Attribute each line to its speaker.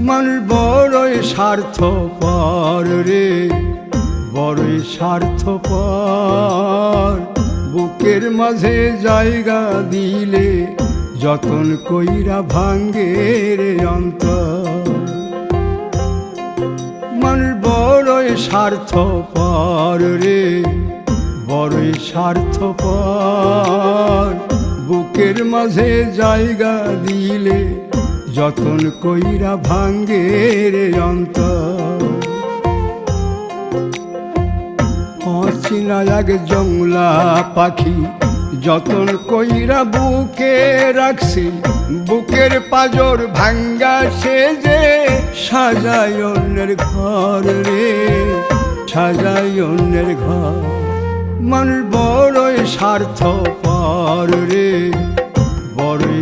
Speaker 1: মানুষ বড়ই স্বার্থপর রে, বড়ই স্বার্থপর। বুকের মাঝে জায়গা দিলে যতন কইরা ভাঙ্গে রে অন্তর। মানুষ বড়ই স্বার্থপর রে, বড়ই স্বার্থপর। বুকের মাঝে জায়গা দিলে যতন কইরা ভাঙ্গে রে অন্তর। অচিনা এক জংলা পাখি যতন কইরা বুকে রাখছি, বুকের পাজর ভাঙ্গা সে যে সাজায় অন্যের ঘর রে, সাজায় অন্যের ঘর। মানুষ বড়ই স্বার্থপর রে, বড়ই